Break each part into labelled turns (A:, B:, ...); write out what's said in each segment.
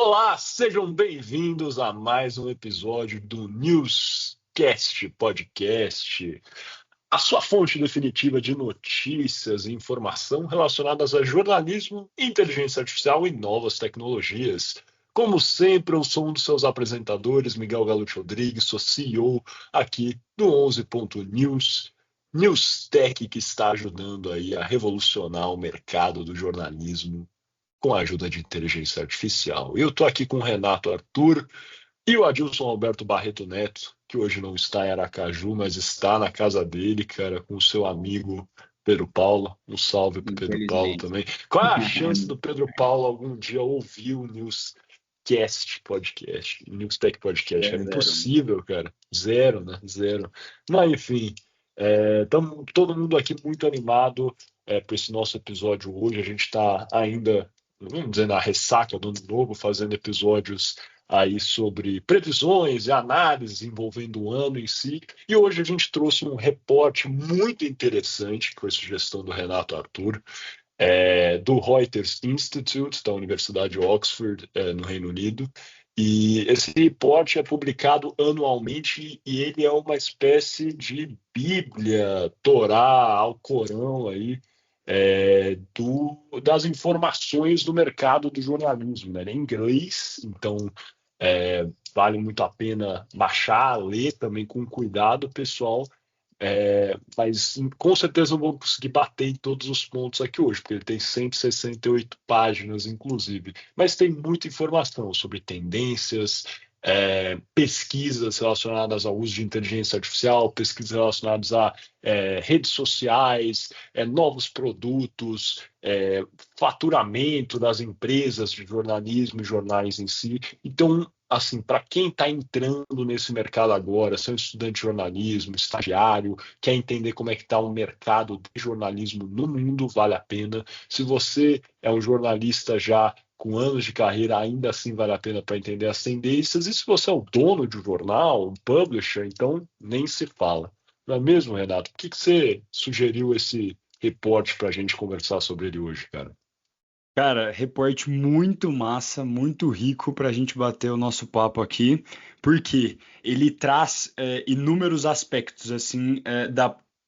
A: Olá, sejam bem-vindos a mais um episódio do Newscast Podcast, a sua fonte definitiva de notícias e informação relacionadas a jornalismo, inteligência artificial e novas tecnologias. Como sempre, eu sou um dos seus apresentadores, Miguel Galute Rodrigues, sou CEO aqui do 11.news, Newstech, que está ajudando aí a revolucionar o mercado do jornalismo com a ajuda de inteligência artificial. Eu estou aqui com o Renato Arthur e o Adilson Alberto Barreto Neto, que hoje não está em Aracaju, mas está na casa dele, cara, com o seu amigo Pedro Paulo. Um salve para Pedro Paulo
B: Infelizmente.
A: também. Qual é a chance do Pedro Paulo algum dia ouvir o Newscast Podcast, o Newstech Podcast? É
B: Zero, zero.
A: impossível, cara. Zero, né? Zero. Mas, enfim, estamos todo mundo aqui muito animado para esse nosso episódio hoje. A gente está ainda, vamos dizer, na ressaca do ano novo, fazendo episódios aí sobre previsões e análises envolvendo o ano em si. E hoje a gente trouxe um reporte muito interessante, com a sugestão do Renato Arthur, do Reuters Institute, da Universidade de Oxford, no Reino Unido. E esse reporte é publicado anualmente e ele é uma espécie de Bíblia, Torá, Alcorão aí, das informações do mercado do jornalismo, né? Ele é em inglês, então vale muito a pena baixar, ler também com cuidado, pessoal. Mas com certeza não vou conseguir bater em todos os pontos aqui hoje, porque ele tem 168 páginas, inclusive. Mas tem muita informação sobre tendências, pesquisas relacionadas ao uso de inteligência artificial, pesquisas relacionadas a redes sociais, novos produtos, faturamento das empresas de jornalismo e jornais em si. Então, assim, para quem está entrando nesse mercado agora, se é um estudante de jornalismo, estagiário, quer entender como é que está o mercado de jornalismo no mundo, vale a pena. Se você é um jornalista já com anos de carreira, ainda assim vale a pena para entender as tendências. E se você é o dono de um jornal, um publisher, então nem se fala. Não é mesmo, Renato? Por que você sugeriu esse reporte para a gente conversar sobre ele hoje, cara?
C: Cara, reporte muito massa, muito rico para a gente bater o nosso papo aqui, porque ele traz inúmeros aspectos assim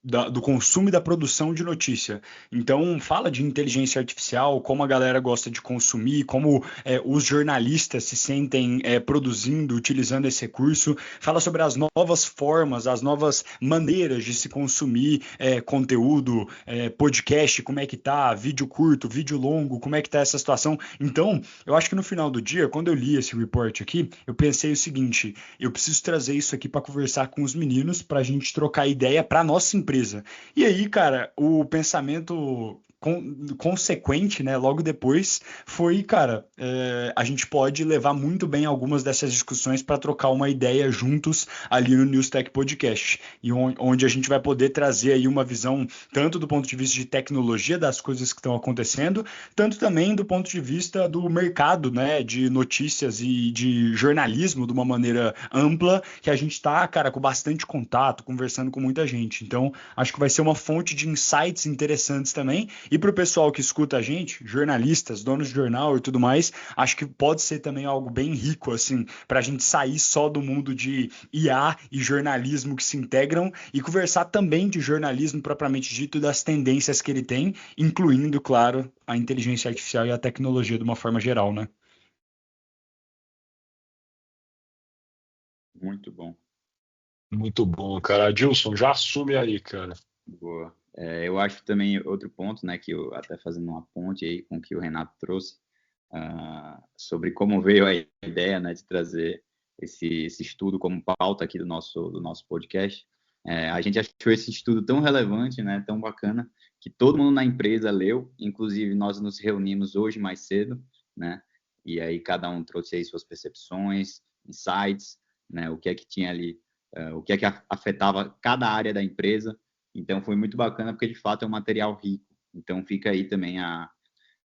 C: do consumo e da produção de notícia. Então, fala de inteligência artificial, como a galera gosta de consumir, como os jornalistas se sentem produzindo, utilizando esse recurso. Fala sobre as novas formas, as novas maneiras de se consumir conteúdo, podcast, como é que tá, vídeo curto, vídeo longo, como é que tá essa situação. Então, eu acho que no final do dia, quando eu li esse report aqui, eu pensei o seguinte: eu preciso trazer isso aqui para conversar com os meninos, para a gente trocar ideia para nossa empresa. E aí, cara, o pensamento consequente, né, logo depois, foi, cara, a gente pode levar muito bem algumas dessas discussões para trocar uma ideia juntos ali no Newstech Podcast, e onde a gente vai poder trazer aí uma visão tanto do ponto de vista de tecnologia das coisas que estão acontecendo, tanto também do ponto de vista do mercado, né, de notícias e de jornalismo de uma maneira ampla, que a gente está, cara, com bastante contato, conversando com muita gente. Então, acho que vai ser uma fonte de insights interessantes também. E para o pessoal que escuta a gente, jornalistas, donos de jornal e tudo mais, acho que pode ser também algo bem rico, assim, para a gente sair só do mundo de IA e jornalismo que se integram e conversar também de jornalismo propriamente dito, das tendências que ele tem, incluindo, claro, a inteligência artificial e a tecnologia de uma forma geral, né?
B: Muito bom.
A: Muito bom, cara. Adilson, já assume aí, cara.
B: Boa. Eu acho também outro ponto, né, que eu até fazendo uma ponte aí com o que o Renato trouxe, sobre como veio a ideia, né, de trazer esse estudo como pauta aqui do nosso podcast. A gente achou esse estudo tão relevante, né, tão bacana, que todo mundo na empresa leu, inclusive nós nos reunimos hoje mais cedo, né, e aí cada um trouxe aí suas percepções, insights, né, o que é que tinha ali, o que é que afetava cada área da empresa. Então foi muito bacana porque de fato é um material rico. Então fica aí também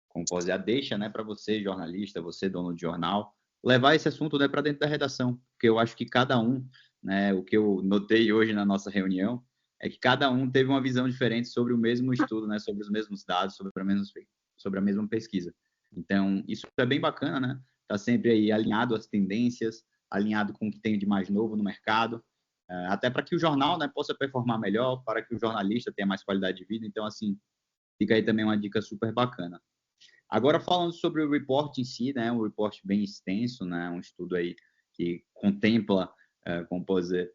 B: como posso dizer, a deixa, né, para você jornalista, você dono de jornal, levar esse assunto, né, para dentro da redação, porque eu acho que cada um, né, o que eu notei hoje na nossa reunião é que cada um teve uma visão diferente sobre o mesmo estudo, né, sobre os mesmos dados, sobre a mesma pesquisa. Então isso é bem bacana, né, está sempre aí alinhado às tendências, alinhado com o que tem de mais novo no mercado, até para que o jornal, né, possa performar melhor, para que o jornalista tenha mais qualidade de vida. Então, assim, fica aí também uma dica super bacana. Agora, falando sobre o report em si, né, um report bem extenso, né, um estudo aí que contempla, como posso dizer,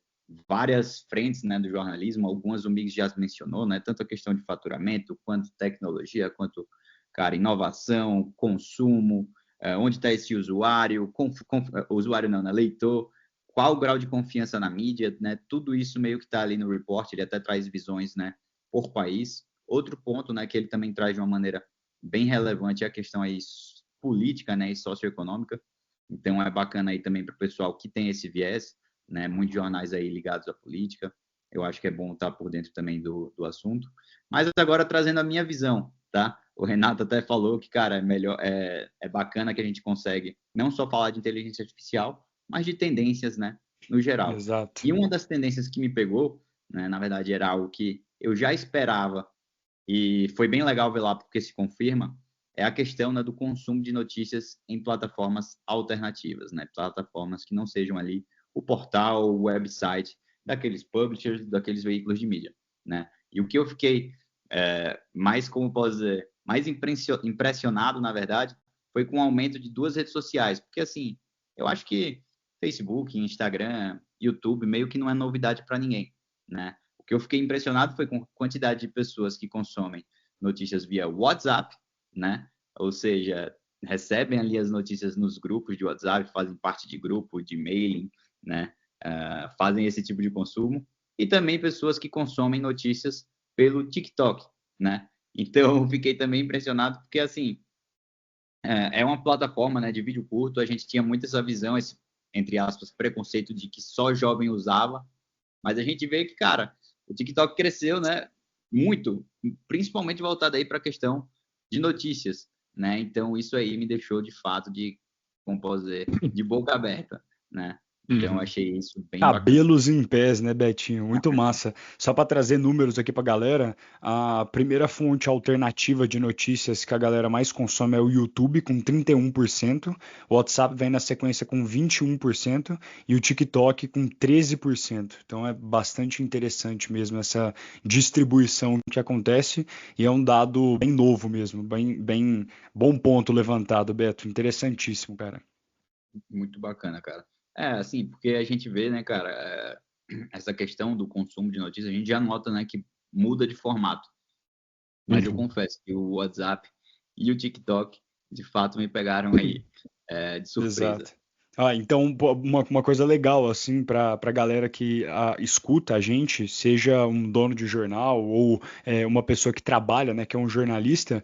B: várias frentes, né, do jornalismo. Algumas o Mix já mencionou, né, tanto a questão de faturamento, quanto tecnologia, quanto, cara, inovação, consumo, onde está esse usuário, usuário não, né, leitor, qual o grau de confiança na mídia, né, tudo isso meio que está ali no report. Ele até traz visões, né, por país. Outro ponto, né, que ele também traz de uma maneira bem relevante é a questão aí política, né, e socioeconômica. Então é bacana aí também para o pessoal que tem esse viés, né, muitos jornais aí ligados à política. Eu acho que é bom estar por dentro também do assunto. Mas agora trazendo a minha visão, tá? O Renato até falou que, cara, é bacana que a gente consegue não só falar de inteligência artificial, mas de tendências, né, no geral.
C: Exato.
B: E uma das tendências que me pegou, né, na verdade era algo que eu já esperava e foi bem legal ver lá porque se confirma, é a questão, né, do consumo de notícias em plataformas alternativas, né, plataformas que não sejam ali o portal, o website daqueles publishers, daqueles veículos de mídia, né? E o que eu fiquei mais, como posso dizer, mais impressionado, na verdade, foi com o aumento de duas redes sociais, porque assim, eu acho que Facebook, Instagram, YouTube, meio que não é novidade para ninguém, né? O que eu fiquei impressionado foi com a quantidade de pessoas que consomem notícias via WhatsApp, né? Ou seja, recebem ali as notícias nos grupos de WhatsApp, fazem parte de grupo, de mailing, né? Fazem esse tipo de consumo. E também pessoas que consomem notícias pelo TikTok, né? Então, eu fiquei também impressionado porque, assim, é uma plataforma, né, de vídeo curto. A gente tinha muito essa visão, esse, entre aspas, preconceito de que só jovem usava, mas a gente vê que, cara, o TikTok cresceu, né, muito, principalmente voltado aí para a questão de notícias, né? Então isso aí me deixou de fato como posso dizer, de boca aberta, né? Então eu achei isso bem bacana.
C: Cabelos em pés, né, Betinho? Muito massa. Só para trazer números aqui para a galera, a primeira fonte alternativa de notícias que a galera mais consome é o YouTube, com 31%, o WhatsApp vem na sequência com 21% e o TikTok com 13%. Então é bastante interessante mesmo essa distribuição que acontece e é um dado bem novo mesmo, bem bom ponto levantado, Beto. Interessantíssimo, cara.
B: Muito bacana, cara. Assim, porque a gente vê, né, cara, essa questão do consumo de notícias, a gente já nota, né, que muda de formato. Mas eu confesso que o WhatsApp e o TikTok, de fato, me pegaram aí de surpresa.
C: Exato. Então, uma coisa legal, assim, para a galera que escuta a gente, seja um dono de jornal ou uma pessoa que trabalha, né, que é um jornalista,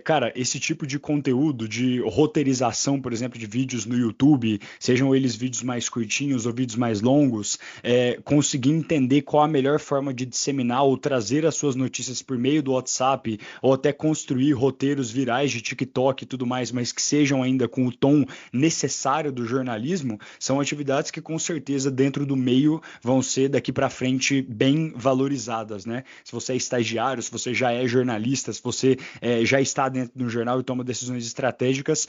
C: cara, esse tipo de conteúdo de roteirização, por exemplo, de vídeos no YouTube, sejam eles vídeos mais curtinhos ou vídeos mais longos, conseguir entender qual a melhor forma de disseminar ou trazer as suas notícias por meio do WhatsApp, ou até construir roteiros virais de TikTok e tudo mais, mas que sejam ainda com o tom necessário do jornalismo, são atividades que com certeza dentro do meio vão ser daqui para frente bem valorizadas, né? Se você é estagiário, se você já é jornalista, se você já está dentro de um jornal e toma decisões estratégicas,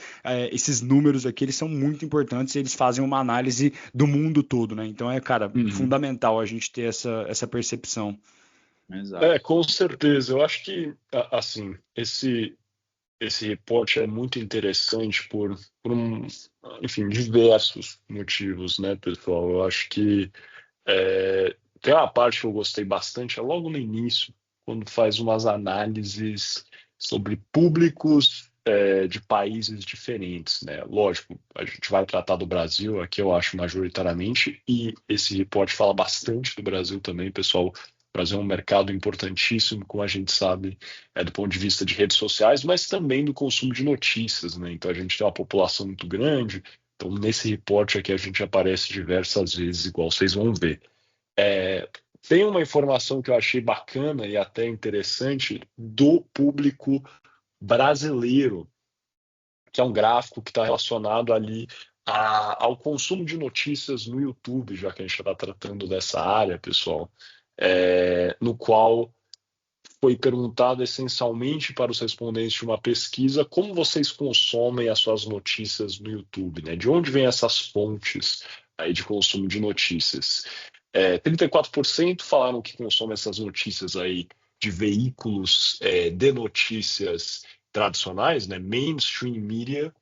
C: esses números aqui eles são muito importantes e eles fazem uma análise do mundo todo, né? Então cara, fundamental a gente ter essa percepção.
B: Exato.
A: Com certeza. Eu acho que, assim, esse reporte é muito interessante enfim, diversos motivos, né, pessoal? Eu acho que tem uma parte que eu gostei bastante, é logo no início, quando faz umas análises sobre públicos de países diferentes, né? Lógico, a gente vai tratar do Brasil, aqui eu acho majoritariamente, e esse reporte fala bastante do Brasil também, pessoal. O Brasil é um mercado importantíssimo, como a gente sabe, do ponto de vista de redes sociais, mas também do consumo de notícias, né? Então a gente tem uma população muito grande, então nesse reporte aqui a gente aparece diversas vezes, igual vocês vão ver. Tem uma informação que eu achei bacana e até interessante do público brasileiro, que é um gráfico que está relacionado ali ao consumo de notícias no YouTube, já que a gente está tratando dessa área, pessoal, no qual foi perguntado essencialmente para os respondentes de uma pesquisa como vocês consomem as suas notícias no YouTube, né? De onde vêm essas fontes aí de consumo de notícias? 34% falaram que consomem essas notícias aí de veículos de notícias tradicionais, né? Mainstream media.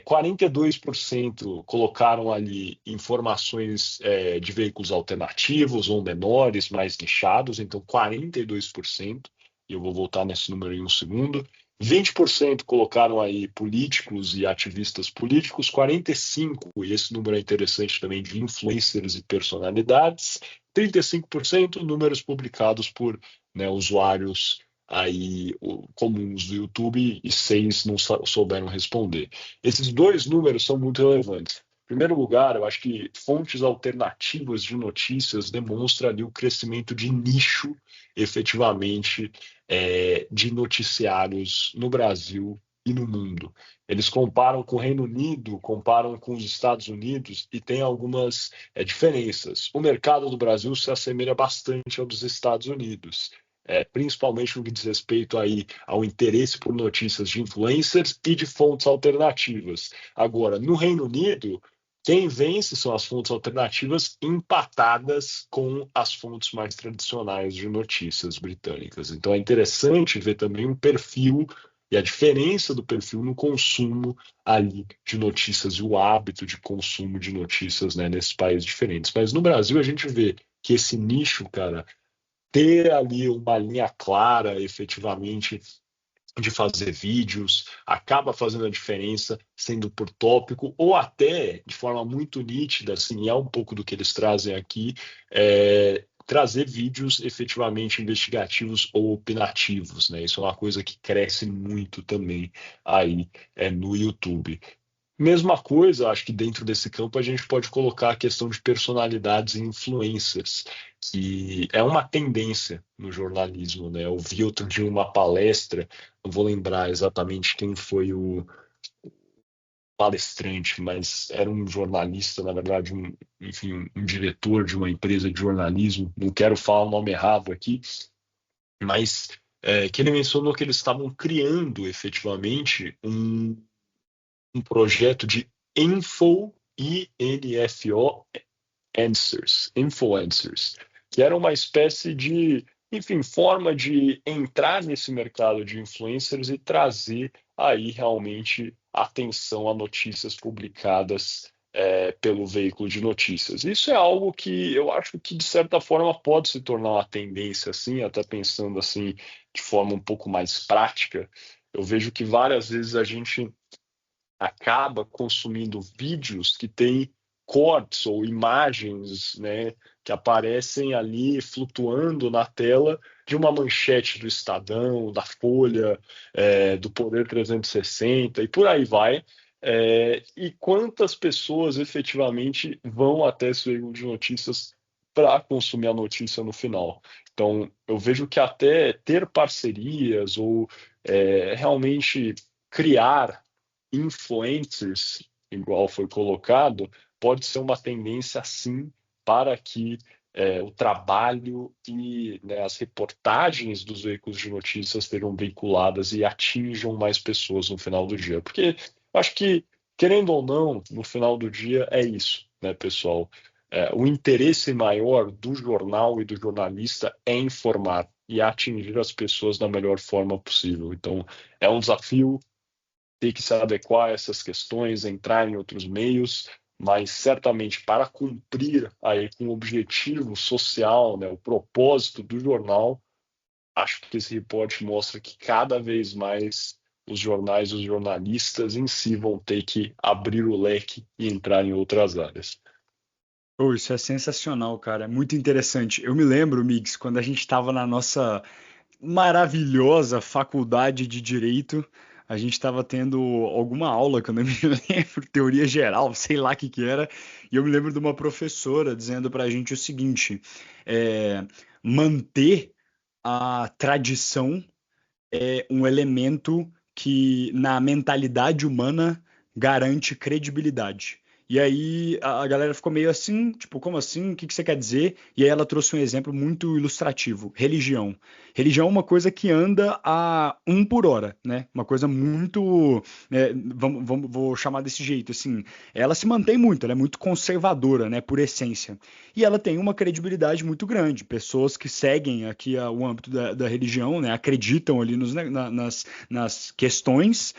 A: 42% colocaram ali informações de veículos alternativos ou menores, mais nichados, então 42%, e eu vou voltar nesse número em um segundo. 20% colocaram aí políticos e ativistas políticos, 45%, e esse número é interessante também, de influencers e personalidades, 35% números publicados por, né, usuários aí comuns do YouTube, e 6 não souberam responder. Esses dois números são muito relevantes. Em primeiro lugar, eu acho que fontes alternativas de notícias demonstram ali o crescimento de nicho, efetivamente, de noticiários no Brasil e no mundo. Eles comparam com o Reino Unido, comparam com os Estados Unidos e tem algumas diferenças. O mercado do Brasil se assemelha bastante ao dos Estados Unidos. Principalmente no que diz respeito aí ao interesse por notícias de influencers e de fontes alternativas. Agora, no Reino Unido, quem vence são as fontes alternativas empatadas com as fontes mais tradicionais de notícias britânicas. Então é interessante ver também um perfil e a diferença do perfil no consumo ali de notícias e o hábito de consumo de notícias, né, nesses países diferentes. Mas no Brasil a gente vê que esse nicho, cara, ter ali uma linha clara, efetivamente, de fazer vídeos, acaba fazendo a diferença, sendo por tópico, ou até de forma muito nítida, assim, é um pouco do que eles trazem aqui, trazer vídeos efetivamente investigativos ou opinativos, né? Isso é uma coisa que cresce muito também aí no YouTube. Mesma coisa, acho que dentro desse campo a gente pode colocar a questão de personalidades e influências, que é uma tendência no jornalismo, né? Eu vi outro dia uma palestra, não vou lembrar exatamente quem foi o palestrante, mas era um jornalista, na verdade, enfim, um diretor de uma empresa de jornalismo, não quero falar o nome errado aqui, mas que ele mencionou que eles estavam criando efetivamente um projeto de info answers, influencers, que era uma espécie de, enfim, forma de entrar nesse mercado de influencers e trazer aí realmente atenção a notícias publicadas pelo veículo de notícias. Isso é algo que eu acho que, de certa forma, pode se tornar uma tendência, assim, até pensando assim, de forma um pouco mais prática. Eu vejo que várias vezes a gente acaba consumindo vídeos que têm cortes ou imagens, né, que aparecem ali flutuando na tela de uma manchete do Estadão, da Folha, do Poder 360 e por aí vai. E quantas pessoas efetivamente vão até esse veículo de notícias para consumir a notícia no final? Então, eu vejo que até ter parcerias ou realmente criar influencers, igual foi colocado, pode ser uma tendência, sim, para que o trabalho e, né, as reportagens dos veículos de notícias sejam veiculadas e atinjam mais pessoas no final do dia. Porque eu acho que, querendo ou não, no final do dia é isso, né, pessoal? O interesse maior do jornal e do jornalista é informar e atingir as pessoas da melhor forma possível. Então, é um desafio ter que se adequar a essas questões, entrar em outros meios, mas certamente para cumprir aí com o objetivo social, né, o propósito do jornal, acho que esse reporte mostra que cada vez mais os jornais e os jornalistas em si vão ter que abrir o leque e entrar em outras áreas.
C: Oh, isso é sensacional, cara. É muito interessante. Eu me lembro, Mix, quando a gente estava na nossa maravilhosa faculdade de Direito, a gente estava tendo alguma aula, que eu não me lembro, teoria geral, sei lá o que que era, e eu me lembro de uma professora dizendo para a gente o seguinte: manter a tradição é um elemento que, na mentalidade humana, garante credibilidade. E aí a galera ficou meio assim, tipo, como assim? O que você quer dizer? E aí ela trouxe um exemplo muito ilustrativo: religião. Religião é uma coisa que anda a um por hora, né? Uma coisa muito, vou chamar desse jeito, assim. Ela se mantém muito, ela é muito conservadora, né? Por essência. E ela tem uma credibilidade muito grande. Pessoas que seguem aqui o âmbito da religião, né? Acreditam ali nas questões,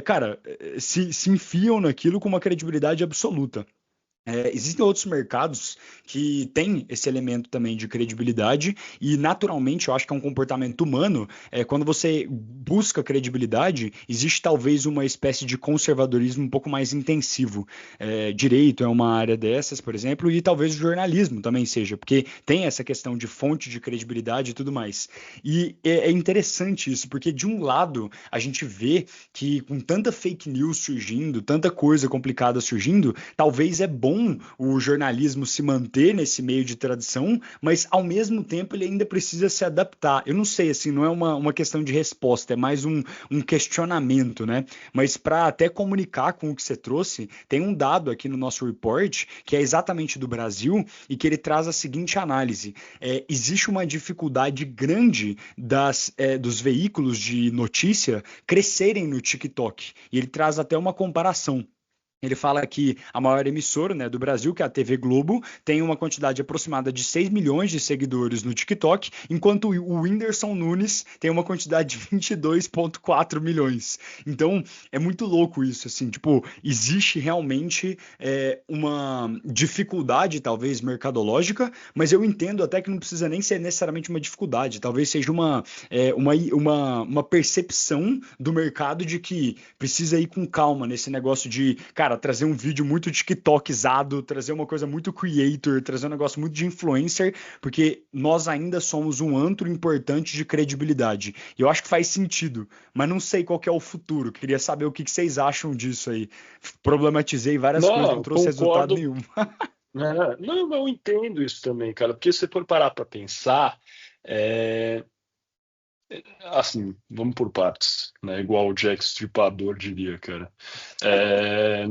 C: cara, se enfiam naquilo com uma credibilidade absoluta. Existem outros mercados que têm esse elemento também de credibilidade e, naturalmente, eu acho que é um comportamento humano. Quando você busca credibilidade, existe talvez uma espécie de conservadorismo um pouco mais intensivo. Direito é uma área dessas, por exemplo, e talvez o jornalismo também seja, porque tem essa questão de fonte de credibilidade e tudo mais. E é interessante isso, porque, de um lado, a gente vê que com tanta fake news surgindo, tanta coisa complicada surgindo, talvez é bom o jornalismo se manter nesse meio de tradição, mas ao mesmo tempo ele ainda precisa se adaptar. Eu não sei, assim, não é uma questão de resposta, é mais um questionamento, né? Mas para até comunicar com o que você trouxe, tem um dado aqui no nosso report que é exatamente do Brasil e que ele traz a seguinte análise: existe uma dificuldade grande dos veículos de notícia crescerem no TikTok. E ele traz até uma comparação. Ele fala que a maior emissora, né, do Brasil, que é a TV Globo, tem uma quantidade aproximada de 6 milhões de seguidores no TikTok, enquanto o Whindersson Nunes tem uma quantidade de 22,4 milhões. Então, é muito louco isso, assim, tipo, existe realmente uma dificuldade, talvez, mercadológica, mas eu entendo até que não precisa nem ser necessariamente uma dificuldade, talvez seja uma percepção do mercado de que precisa ir com calma nesse negócio de, cara, trazer um vídeo muito TikTokizado, trazer uma coisa muito creator, trazer um negócio muito de influencer, porque nós ainda somos um antro importante de credibilidade. E eu acho que faz sentido, mas não sei qual que é o futuro. Queria saber o que vocês acham disso aí. Problematizei várias coisas, não
A: Não,
C: trouxe resultado
A: concordo.
C: nenhum.
A: Não, eu entendo isso também, cara, porque se for parar para pensar, é, assim, vamos por partes, né? Igual o Jack Stripador diria, cara. É,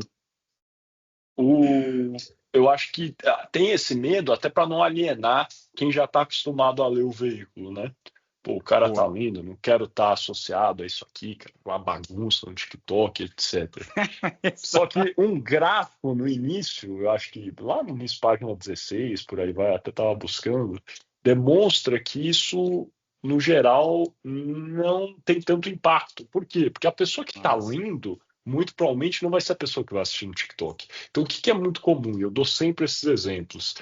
A: o, eu acho que tem esse medo até para não alienar quem já está acostumado a ler o veículo, né? Pô, o cara tá
C: Boa.
A: lendo, não quero estar associado a isso aqui, cara, uma bagunça no TikTok, etc. Só que um gráfico no início, eu acho que lá no início, página 16, por aí vai, até estava buscando, demonstra que isso, no geral, não tem tanto impacto. Por quê? Porque a pessoa que está
C: Nossa.
A: lendo, muito provavelmente não vai ser a pessoa que vai assistir no TikTok. Então, o que é muito comum? Eu dou sempre esses exemplos.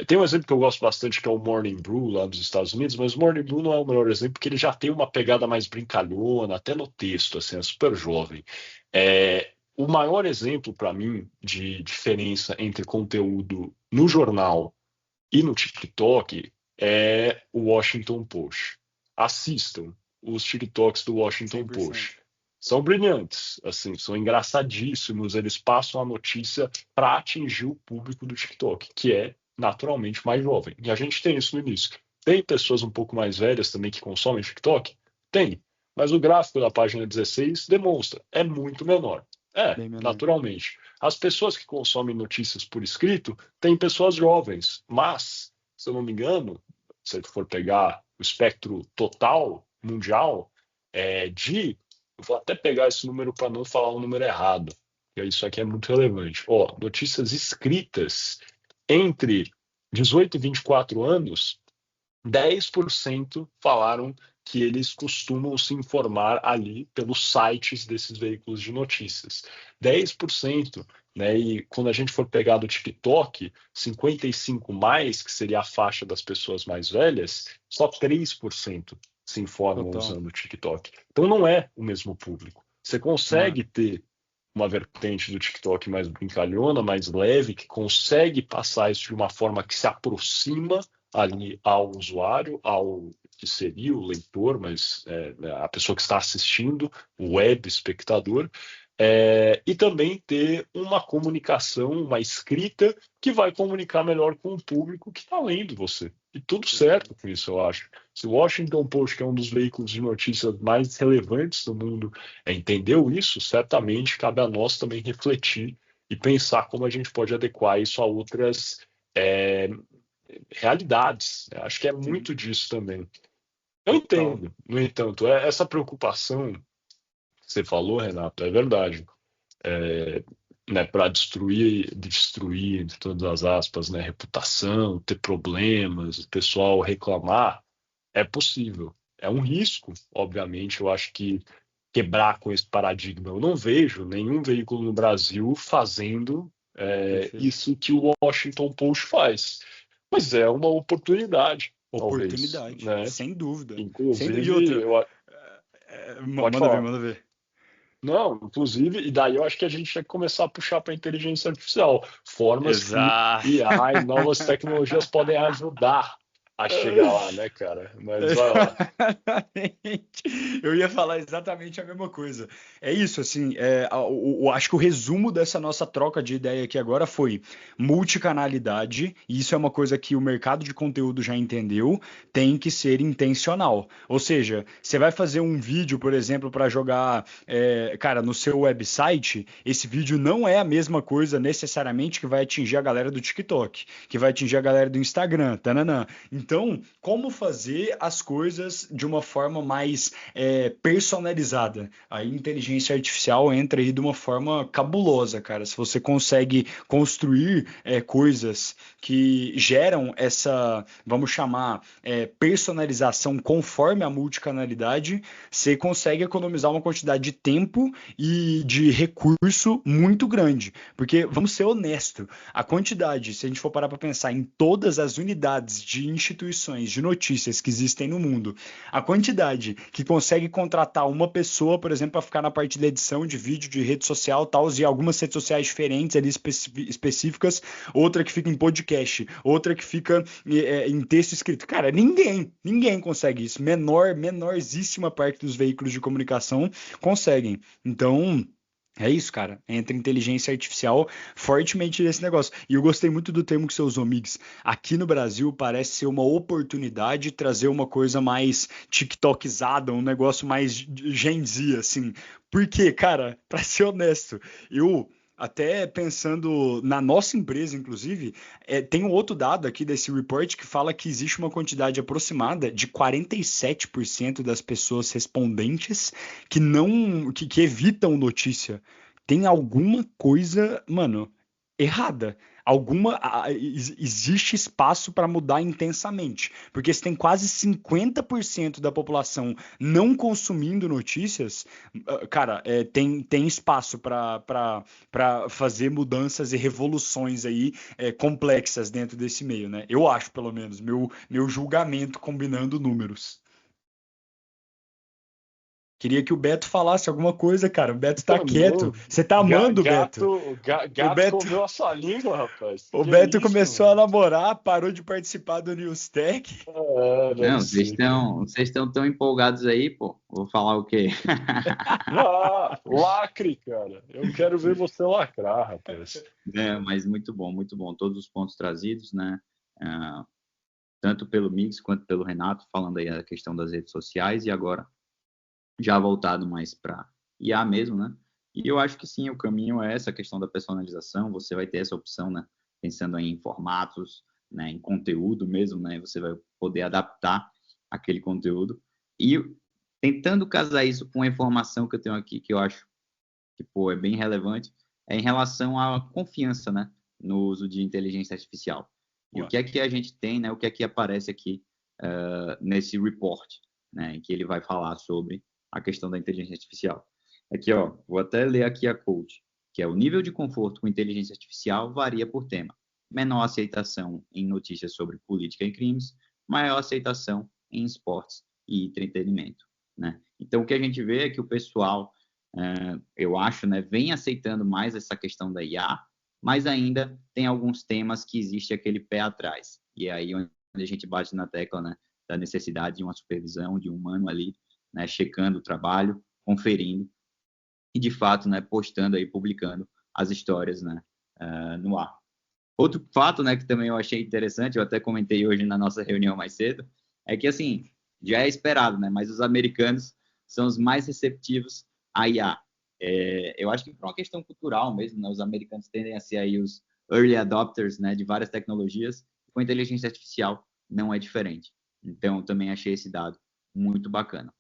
A: Tem um exemplo que eu gosto bastante, que é o Morning Brew, lá dos Estados Unidos, mas o Morning Brew não é o melhor exemplo, porque ele já tem uma pegada mais brincalhona, até no texto, assim, é super jovem. O maior exemplo para mim de diferença entre conteúdo no jornal e no TikTok é o Washington Post. Assistam os TikToks do Washington
C: 100%.
A: Post. São brilhantes, assim, são engraçadíssimos. Eles passam a notícia para atingir o público do TikTok, que é naturalmente mais jovem. E a gente tem isso no início. Tem pessoas um pouco mais velhas também que consomem TikTok? Tem. Mas o gráfico da página 16 demonstra, é muito menor.
C: Bem menor.
A: Naturalmente. As pessoas que consomem notícias por escrito têm pessoas jovens, mas, se eu não me engano, se for pegar o espectro total mundial, eu vou até pegar esse número para não falar o número errado, porque isso aqui é muito relevante. Ó, notícias escritas entre 18 e 24 anos, 10% falaram que eles costumam se informar ali pelos sites desses veículos de notícias. 10%, né? E quando a gente for pegar do TikTok, 55 mais, que seria a faixa das pessoas mais velhas, só 3% se informam
C: Total.
A: usando o TikTok. Então não é o mesmo público. Você
C: Ah,
A: consegue ter uma vertente do TikTok mais brincalhona, mais leve, que consegue passar isso de uma forma que se aproxima ali ao usuário, ao que seria o leitor, mas a pessoa que está assistindo, o web espectador, e também ter uma comunicação, uma escrita que vai comunicar melhor com o público que está lendo você. E tudo certo com isso, eu acho. Se o Washington Post, que é um dos veículos de notícias mais relevantes do mundo, entendeu isso, certamente cabe a nós também refletir e pensar como a gente pode adequar isso a outras é, realidades. Acho que é muito disso também. Eu
C: Total.
A: entendo, no entanto, essa preocupação que você falou, Renato, é verdade. Né, para destruir, entre todas as aspas, né, reputação, ter problemas, o pessoal reclamar, é possível. É um risco, obviamente. Eu acho que quebrar com esse paradigma, eu não vejo nenhum veículo no Brasil fazendo
C: Perfeito.
A: isso que o Washington Post faz. Mas é uma oportunidade, talvez,
C: Oportunidade,
A: né?
C: sem dúvida. E
A: Inclusive,
C: outra,
A: pode
C: manda ver,
A: falar.
C: manda ver.
A: Não, inclusive, e daí eu acho que a gente tem que começar a puxar para a inteligência artificial, formas que
C: Exato.
A: IA e novas tecnologias podem ajudar a chegar lá, né, cara? Mas vai lá.
C: Exatamente. Eu ia falar exatamente a mesma coisa. É isso, assim, acho que o resumo dessa nossa troca de ideia aqui agora foi multicanalidade, e isso é uma coisa que o mercado de conteúdo já entendeu, tem que ser intencional. Ou seja, você vai fazer um vídeo, por exemplo, para jogar, cara, no seu website, esse vídeo não é a mesma coisa necessariamente que vai atingir a galera do TikTok, que vai atingir a galera do Instagram, tananã. Então, como fazer as coisas de uma forma mais personalizada? A inteligência artificial entra aí de uma forma cabulosa, cara. Se você consegue construir coisas que geram essa, vamos chamar, personalização conforme a multicanalidade, você consegue economizar uma quantidade de tempo e de recurso muito grande. Porque, vamos ser honestos, a quantidade, se a gente for parar para pensar em todas as unidades de instituições de notícias que existem no mundo, a quantidade que consegue contratar uma pessoa, por exemplo, para ficar na parte da edição de vídeo, de rede social, tal, e algumas redes sociais diferentes ali específicas, outra que fica em podcast, outra que fica em texto escrito. Cara, ninguém consegue isso. Menorzíssima parte dos veículos de comunicação conseguem. Então, é isso, cara. Entra inteligência artificial fortemente nesse negócio. E eu gostei muito do termo que você usou, Migs. Aqui no Brasil parece ser uma oportunidade de trazer uma coisa mais TikTokizada, um negócio mais Gen Z, assim. Porque, cara, pra ser honesto, eu até pensando na nossa empresa, inclusive, tem um outro dado aqui desse report que fala que existe uma quantidade aproximada de 47% das pessoas respondentes que não que evitam notícia. Tem alguma coisa, mano, errada. Existe espaço para mudar intensamente, porque se tem quase 50% da população não consumindo notícias, cara, tem espaço para fazer mudanças e revoluções aí complexas dentro desse meio, né? Eu acho, pelo menos, meu julgamento combinando números. Queria que o Beto falasse alguma coisa, cara. O Beto tá quieto.
A: Não,
C: Você tá amando o Beto? O
A: gato
C: Beto,
A: comeu a sua língua, rapaz.
C: o
A: Que é
C: Beto
A: isso,
C: começou a
A: mano?
C: namorar, parou de participar do Newstek.
A: Deve
B: Não, vocês
A: ser.
B: estão tão empolgados aí, pô. Vou falar o quê?
A: Ah, lacre, cara. Eu quero ver você lacrar, rapaz.
B: É, mas muito bom. Todos os pontos trazidos, né? Ah, tanto pelo Mix quanto pelo Renato, falando aí a questão das redes sociais e agora já voltado mais para IA mesmo, né? E eu acho que sim, o caminho é essa questão da personalização. Você vai ter essa opção, né? Pensando aí em formatos, né? Em conteúdo mesmo, né? Você vai poder adaptar aquele conteúdo e tentando casar isso com a informação que eu tenho aqui, que eu acho que pô, é bem relevante, é em relação à confiança, né, no uso de inteligência artificial. E o
C: Ué,
B: que é que a gente tem, né, o que é que aparece aqui nesse report, né, em que ele vai falar sobre a questão da inteligência artificial. Aqui, ó, vou até ler aqui a quote, que é: o nível de conforto com inteligência artificial varia por tema. Menor aceitação em notícias sobre política e crimes, maior aceitação em esportes e entretenimento, né? Então, o que a gente vê é que o pessoal eu acho, né, vem aceitando mais essa questão da IA, mas ainda tem alguns temas que existe aquele pé atrás. E é aí onde a gente bate na tecla, né, da necessidade de uma supervisão, de um humano ali, né, checando o trabalho, conferindo e, de fato, né, postando aí, publicando as histórias, né, no ar. Outro fato, né, que também eu achei interessante, eu até comentei hoje na nossa reunião mais cedo, é que, assim, já é esperado, né, mas os americanos são os mais receptivos à IA. Eu acho que por uma questão cultural mesmo, né? Os americanos tendem a ser aí os early adopters, né, de várias tecnologias. Com a inteligência artificial não é diferente. Então, eu também achei esse dado muito bacana.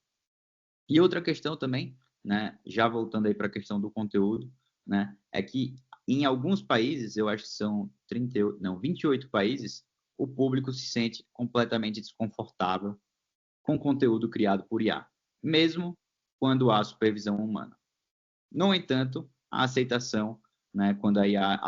B: E outra questão também, né, já voltando aí para a questão do conteúdo, né, é que em alguns países, eu acho que são 28 países, o público se sente completamente desconfortável com conteúdo criado por IA, mesmo quando há supervisão humana. No entanto, a aceitação, né, quando a IA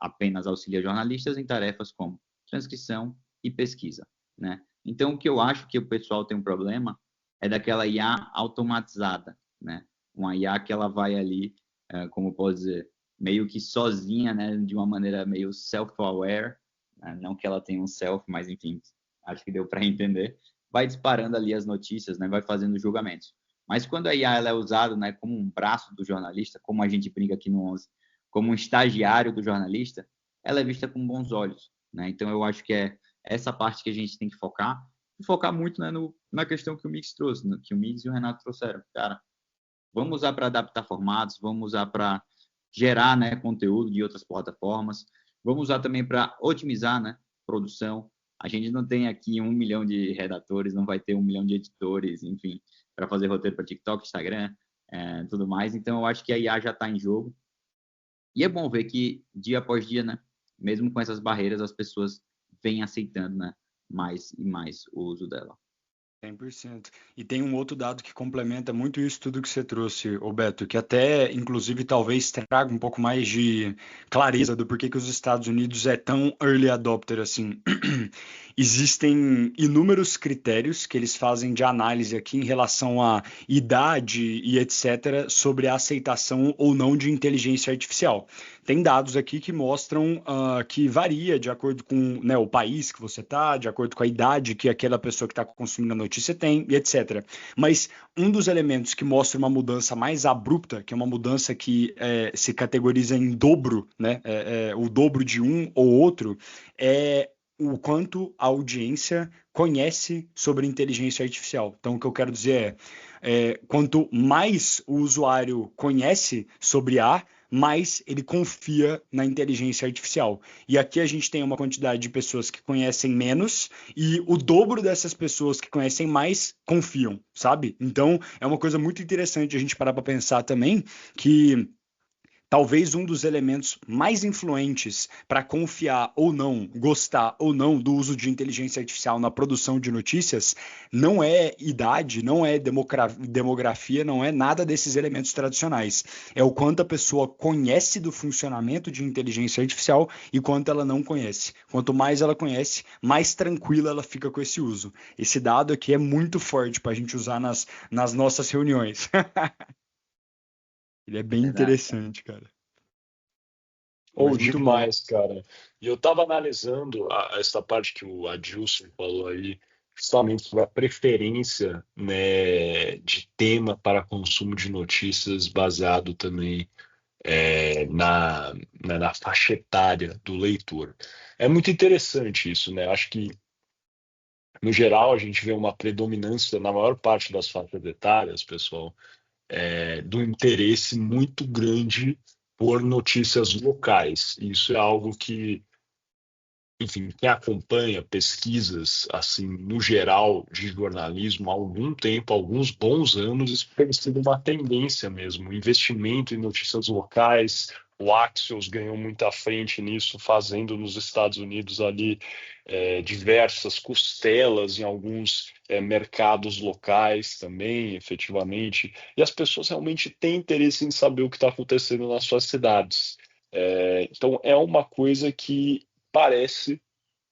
B: apenas auxilia jornalistas em tarefas como transcrição e pesquisa, né? Então, o que eu acho que o pessoal tem um problema é daquela IA automatizada, né? Uma IA que ela vai ali, como eu posso dizer, meio que sozinha, né, de uma maneira meio self-aware, né? Não que ela tenha um self, mas enfim, acho que deu para entender, vai disparando ali as notícias, né, vai fazendo julgamentos. Mas quando a IA ela é usada, né, como um braço do jornalista, como a gente brinca aqui no 11, como um estagiário do jornalista, ela é vista com bons olhos, né? Então eu acho que é essa parte que a gente tem que focar, e focar muito, né, na questão que o Mix trouxe, né, que o Mix e o Renato trouxeram. Cara, vamos usar para adaptar formatos, vamos usar para gerar, né, conteúdo de outras plataformas, vamos usar também para otimizar, né, produção. A gente não tem aqui 1 milhão de redatores, não vai ter 1 milhão de editores, enfim, para fazer roteiro para TikTok, Instagram, tudo mais. Então, eu acho que a IA já está em jogo. E é bom ver que, dia após dia, né, mesmo com essas barreiras, as pessoas vêm aceitando, né, mais e mais o uso dela.
C: 100%. E tem um outro dado que complementa muito isso tudo que você trouxe, Roberto, que até, inclusive, talvez traga um pouco mais de clareza do porquê que os Estados Unidos é tão early adopter assim. Existem inúmeros critérios que eles fazem de análise aqui em relação à idade e etc. sobre a aceitação ou não de inteligência artificial. Tem dados aqui que mostram que varia de acordo com, né, o país que você está, de acordo com a idade que aquela pessoa que está consumindo a notícia tem, e etc. Mas um dos elementos que mostra uma mudança mais abrupta, que é uma mudança que se categoriza em dobro, né, o dobro de um ou outro, é o quanto a audiência conhece sobre inteligência artificial. Então, o que eu quero dizer quanto mais o usuário conhece sobre A, mais ele confia na inteligência artificial. E aqui a gente tem uma quantidade de pessoas que conhecem menos e o dobro dessas pessoas que conhecem mais confiam, sabe? Então, é uma coisa muito interessante a gente parar para pensar também que talvez um dos elementos mais influentes para confiar ou não, gostar ou não do uso de inteligência artificial na produção de notícias não é idade, não é demografia, não é nada desses elementos tradicionais. É o quanto a pessoa conhece do funcionamento de inteligência artificial e quanto ela não conhece. Quanto mais ela conhece, mais tranquila ela fica com esse uso. Esse dado aqui é muito forte para a gente usar nas nossas reuniões. Ele é bem interessante, cara.
A: Ou demais, cara. E eu estava analisando essa parte que o Adilson falou aí, justamente sobre a preferência, né, de tema para consumo de notícias baseado também na faixa etária do leitor. É muito interessante isso, né? Acho que, no geral, a gente vê uma predominância na maior parte das faixas etárias, pessoal, do interesse muito grande por notícias locais. Isso é algo que, enfim, quem acompanha pesquisas, assim, no geral, de jornalismo há algum tempo, alguns bons anos, isso tem sido uma tendência mesmo. Investimento em notícias locais, o Axios ganhou muita frente nisso, fazendo nos Estados Unidos ali diversas costelas em alguns mercados locais também, efetivamente. E as pessoas realmente têm interesse em saber o que está acontecendo nas suas cidades. Então, é uma coisa que parece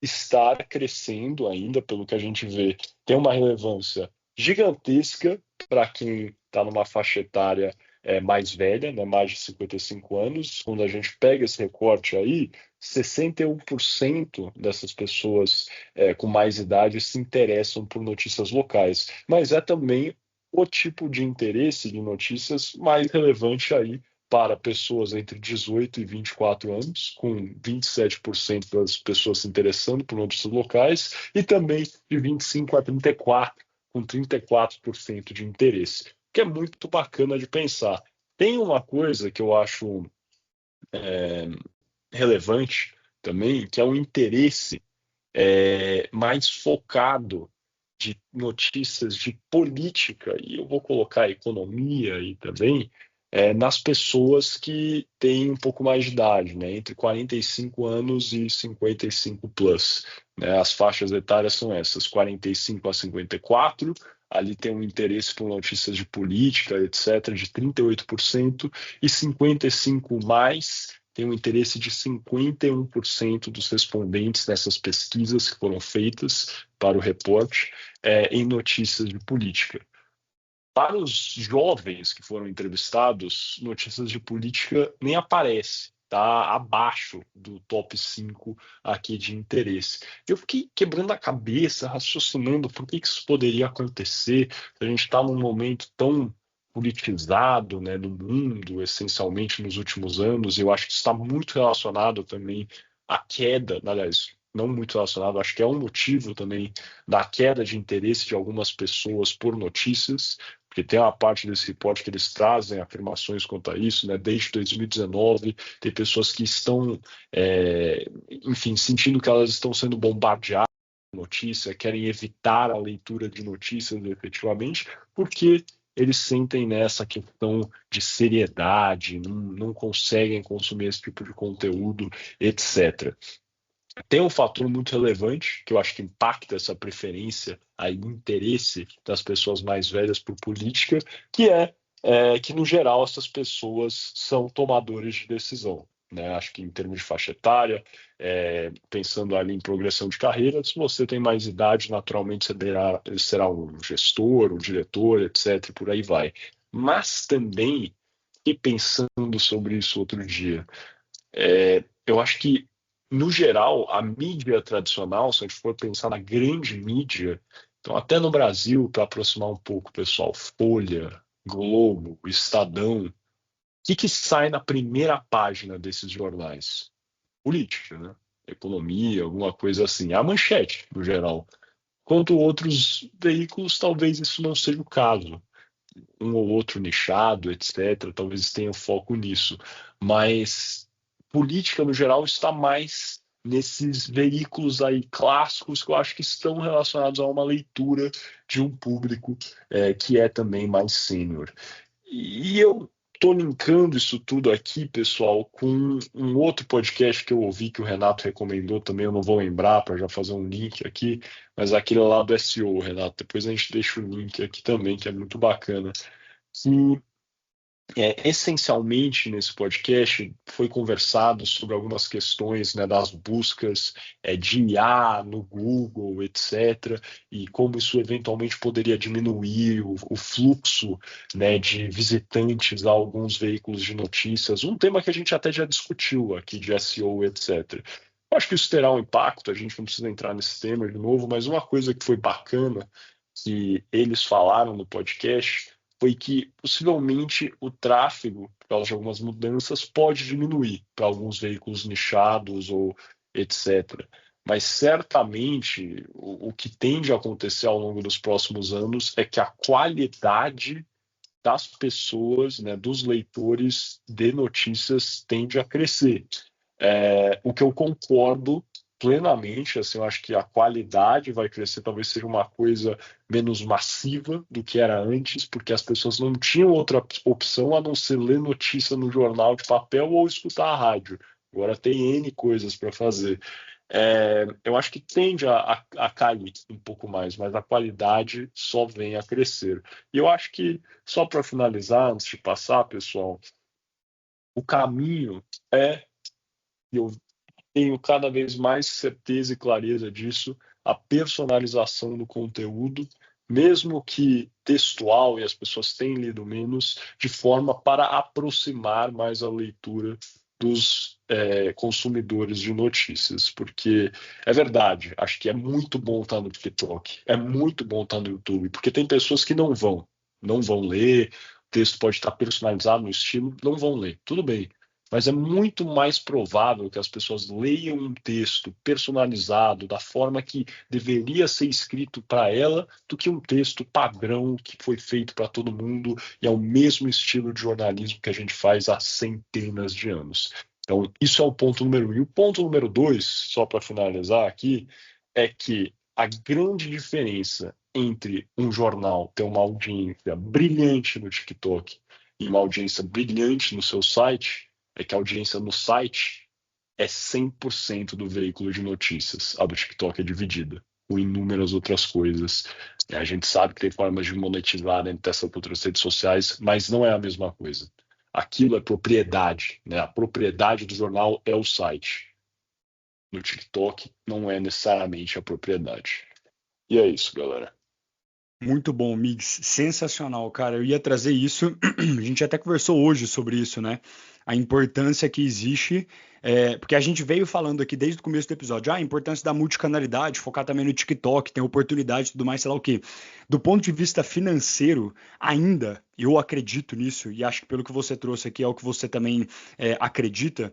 A: estar crescendo ainda, pelo que a gente vê, tem uma relevância gigantesca para quem está numa faixa etária mais velha, né, mais de 55 anos. Quando a gente pega esse recorte aí, 61% dessas pessoas com mais idade se interessam por notícias locais, mas é também o tipo de interesse de notícias mais relevante aí para pessoas entre 18 e 24 anos, com 27% das pessoas se interessando por notícias locais, e também de 25 a 34, com 34% de interesse, que é muito bacana de pensar. Tem uma coisa que eu acho relevante também, que é o interesse mais focado de notícias de política, e eu vou colocar economia aí também, nas pessoas que têm um pouco mais de idade, né, entre 45 anos e 55 plus. Né, as faixas etárias são essas, 45 a 54, ali tem um interesse por notícias de política, etc., de 38%, e 55 mais tem um interesse de 51% dos respondentes nessas pesquisas que foram feitas para o reporte em notícias de política. Para os jovens que foram entrevistados, notícias de política nem aparece, está abaixo do top 5 aqui de interesse. Eu fiquei quebrando a cabeça, raciocinando por que isso poderia acontecer. A gente está num momento tão politizado, né, no mundo, essencialmente nos últimos anos. Eu acho que está muito relacionado também à queda, aliás, não muito relacionado, acho que é um motivo também da queda de interesse de algumas pessoas por notícias, porque tem uma parte desse reporte que eles trazem afirmações quanto a isso, né? Desde 2019, tem pessoas que estão, enfim, sentindo que elas estão sendo bombardeadas por notícia, querem evitar a leitura de notícias efetivamente, porque eles sentem nessa questão de seriedade, não conseguem consumir esse tipo de conteúdo, etc. Tem um fator muito relevante que eu acho que impacta essa preferência, aí interesse das pessoas mais velhas por política, que que no geral essas pessoas são tomadores de decisão. Né? Acho que em termos de faixa etária, pensando ali em progressão de carreira, se você tem mais idade, naturalmente você será um gestor, um diretor, etc. E por aí vai. Mas também, e pensando sobre isso outro dia, eu acho que, no geral, a mídia tradicional, se a gente for pensar na grande mídia, então até no Brasil, para aproximar um pouco, pessoal, Folha, Globo, Estadão, o que sai na primeira página desses jornais? Política, né? Economia, alguma coisa assim. A manchete, no geral. Quanto outros veículos, talvez isso não seja o caso. Um ou outro nichado, etc. Talvez tenha foco nisso. Mas política, no geral, está mais nesses veículos aí clássicos que eu acho que estão relacionados a uma leitura de um público que é também mais sênior. E eu estou linkando isso tudo aqui, pessoal, com um outro podcast que eu ouvi que o Renato recomendou também, eu não vou lembrar para já fazer um link aqui, mas aquele lá do SEO, Renato. Depois a gente deixa o link aqui também, que é muito bacana. Que essencialmente nesse podcast foi conversado sobre algumas questões, né, das buscas de IA no Google, etc., e como isso eventualmente poderia diminuir o fluxo, né, de visitantes a alguns veículos de notícias, um tema que a gente até já discutiu aqui de SEO, etc. Eu acho que isso terá um impacto, a gente não precisa entrar nesse tema de novo, mas uma coisa que foi bacana que eles falaram no podcast foi que possivelmente o tráfego, por causa de algumas mudanças, pode diminuir para alguns veículos nichados ou etc. Mas certamente o que tende a acontecer ao longo dos próximos anos é que a qualidade das pessoas, né, dos leitores de notícias tende a crescer. O que eu concordo plenamente, assim, eu acho que a qualidade vai crescer, talvez seja uma coisa menos massiva do que era antes, porque as pessoas não tinham outra opção a não ser ler notícia no jornal de papel ou escutar a rádio. Agora tem N coisas para fazer. Eu acho que tende a cair um pouco mais, mas a qualidade só vem a crescer. E eu acho que, só para finalizar, antes de passar, pessoal, o caminho eu tenho cada vez mais certeza e clareza disso, a personalização do conteúdo, mesmo que textual e as pessoas tenham lido menos, de forma para aproximar mais a leitura dos consumidores de notícias, porque é verdade, acho que é muito bom estar no TikTok, é muito bom estar no YouTube, porque tem pessoas que não vão ler, o texto pode estar personalizado no estilo, não vão ler, tudo bem. mas é muito mais provável que as pessoas leiam um texto personalizado da forma que deveria ser escrito para ela do que um texto padrão que foi feito para todo mundo e é o mesmo estilo de jornalismo que a gente faz há centenas de anos. Então, isso é o ponto número 1. E o ponto número 2, só para finalizar aqui, é que a grande diferença entre um jornal ter uma audiência brilhante no TikTok e uma audiência brilhante no seu site é que a audiência no site é 100% do veículo de notícias. A do TikTok é dividida com inúmeras outras coisas. A gente sabe que tem formas de monetizar dentro dessas outras redes sociais, mas não é a mesma coisa. Aquilo é propriedade, né? A propriedade do jornal é o site. No TikTok não é necessariamente a propriedade. E é isso, galera.
C: Muito bom, Migs. Sensacional, cara. Eu ia trazer isso. A gente até conversou hoje sobre isso, né? A importância que existe, porque a gente veio falando aqui desde o começo do episódio, a importância da multicanalidade, focar também no TikTok, tem oportunidade e tudo mais, sei lá o quê. Do ponto de vista financeiro, ainda, eu acredito nisso, e acho que pelo que você trouxe aqui é o que você também acredita,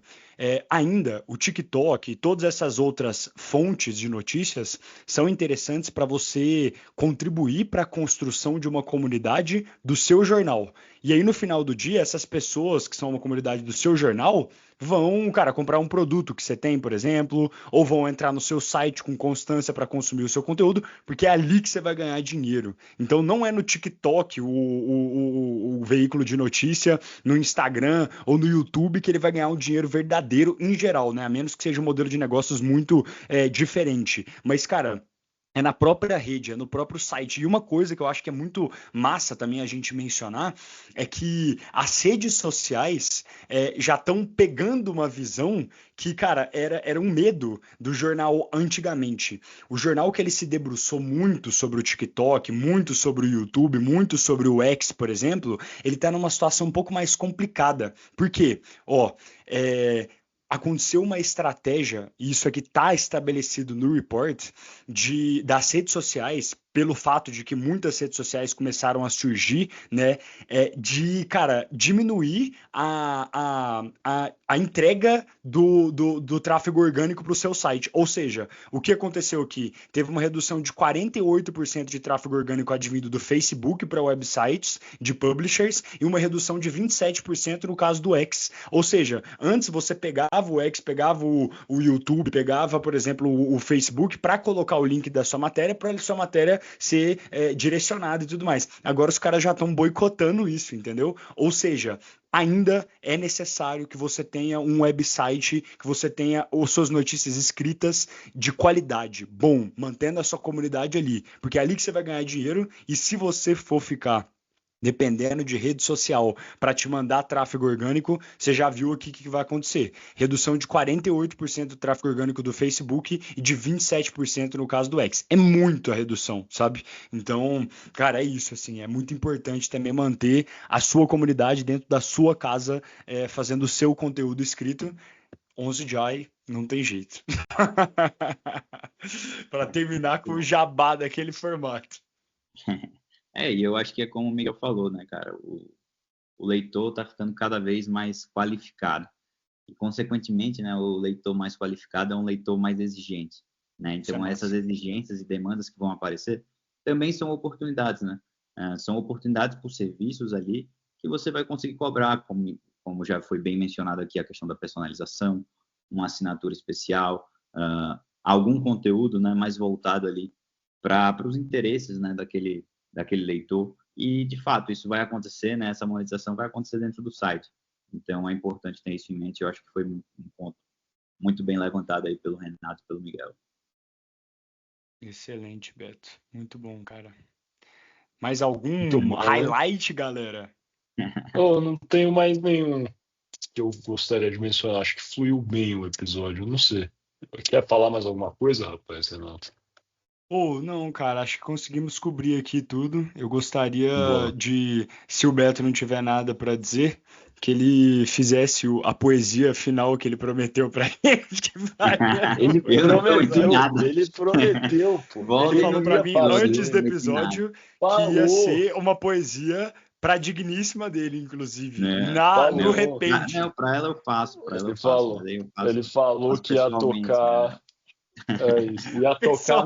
C: ainda o TikTok e todas essas outras fontes de notícias são interessantes para você contribuir para a construção de uma comunidade do seu jornal. E aí, no final do dia, essas pessoas que são uma comunidade do seu jornal vão, cara, comprar um produto que você tem, por exemplo, ou vão entrar no seu site com constância para consumir o seu conteúdo, porque é ali que você vai ganhar dinheiro. Então, não é no TikTok o veículo de notícia, no Instagram ou no YouTube que ele vai ganhar um dinheiro verdadeiro em geral, né? A menos que seja um modelo de negócios muito diferente. Mas, cara, é na própria rede, é no próprio site. E uma coisa que eu acho que é muito massa também a gente mencionar é que as redes sociais já estão pegando uma visão que, cara, era um medo do jornal antigamente. O jornal que ele se debruçou muito sobre o TikTok, muito sobre o YouTube, muito sobre o X, por exemplo, ele está numa situação um pouco mais complicada. Por quê? Aconteceu uma estratégia, e isso aqui está estabelecido no report, das redes sociais, pelo fato de que muitas redes sociais começaram a surgir, né, cara, diminuir a entrega do tráfego orgânico para o seu site. Ou seja, o que aconteceu aqui? Teve uma redução de 48% de tráfego orgânico advindo do Facebook para websites de publishers e uma redução de 27% no caso do X. Ou seja, antes você pegava o X, pegava o YouTube, pegava, por exemplo, o Facebook para colocar o link da sua matéria, para a sua matéria ser direcionada e tudo mais. Agora os caras já estão boicotando isso, entendeu? Ou seja, ainda é necessário que você tenha um website, que você tenha as suas notícias escritas de qualidade, bom, mantendo a sua comunidade ali, porque é ali que você vai ganhar dinheiro, e se você for ficar dependendo de rede social para te mandar tráfego orgânico, você já viu aqui o que vai acontecer. Redução de 48% do tráfego orgânico do Facebook e de 27% no caso do X. É muito a redução, sabe? Então, cara, é isso, assim, é muito importante também manter a sua comunidade dentro da sua casa, fazendo o seu conteúdo escrito. 11 Jai, não tem jeito. Para terminar com o jabá daquele formato.
B: E eu acho que é como o Miguel falou, né, cara? O leitor está ficando cada vez mais qualificado. E, consequentemente, né, o leitor mais qualificado é um leitor mais exigente, né? Então, essas exigências e demandas que vão aparecer também são oportunidades, né? São oportunidades por serviços ali que você vai conseguir cobrar, como já foi bem mencionado aqui, a questão da personalização, uma assinatura especial, algum conteúdo, né, mais voltado ali para os interesses, né, daquele leitor, e de fato isso vai acontecer, né, essa monetização vai acontecer dentro do site, então é importante ter isso em mente. Eu acho que foi um ponto muito bem levantado aí pelo Renato e pelo Miguel.
C: Excelente, Beto, muito bom, cara. Mais algum highlight, galera?
A: Não tenho mais nenhum que eu gostaria de mencionar. Acho que fluiu bem o episódio, não sei. Quer falar mais alguma coisa, rapaz, Renato?
C: Não, cara, acho que conseguimos cobrir aqui tudo. Eu gostaria de, se o Beto não tiver nada para dizer, que ele fizesse a poesia final que ele prometeu pra gente.
A: Ele prometeu, pô.
C: Ele falou pra mim antes do episódio que ia ser uma poesia pra digníssima dele, inclusive.
B: Né?
C: No repente.
B: Não, pra ela eu faço.
A: Ele falou que ia tocar.
B: Né?
A: É isso. Ia tocar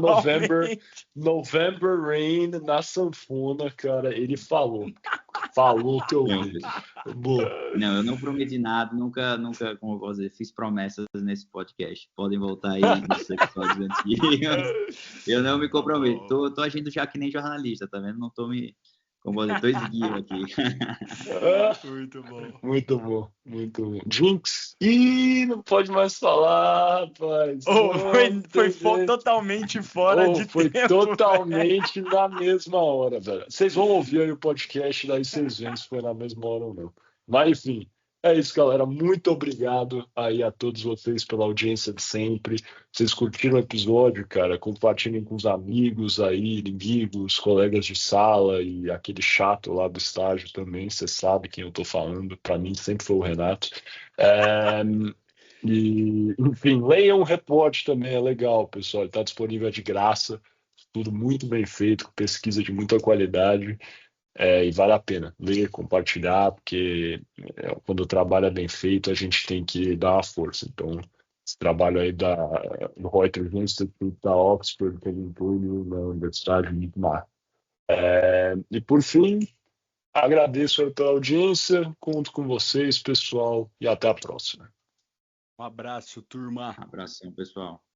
A: November Rain na sanfona, cara. Ele falou. Falou que eu vi.
B: Não, eu não prometi nada, nunca, como eu posso dizer, fiz promessas nesse podcast. Podem voltar aí nos episódios antigos. Eu não me comprometo. Tô agindo já que nem jornalista, tá vendo? Não tô me... Como eu tô esguio aqui.
C: Muito bom.
A: Muito bom, muito bom. Jinx. Ih, não pode mais falar, rapaz.
C: Foi totalmente fora de
A: foi
C: tempo.
A: Foi totalmente na mesma hora, velho. Vocês vão ouvir aí o podcast, daí vocês veem se foi na mesma hora ou não. Mas, enfim, é isso, galera. Muito obrigado aí a todos vocês pela audiência de sempre. Vocês curtiram o episódio, cara? Compartilhem com os amigos aí, inimigos, colegas de sala e aquele chato lá do estágio também. Você sabe quem eu tô falando. Para mim sempre foi o Renato. E, enfim, leiam o report também, é legal, pessoal. Ele está disponível de graça. Tudo muito bem feito, com pesquisa de muita qualidade. E vale a pena ler, compartilhar, porque quando o trabalho é bem feito, a gente tem que dar uma força. Então, esse trabalho aí do Reuters Institute da Oxford, que ele inclui na Universidade, muito massa. E por fim, agradeço aí pela audiência, conto com vocês, pessoal, e até a próxima.
C: Um abraço, turma.
B: Abração, pessoal.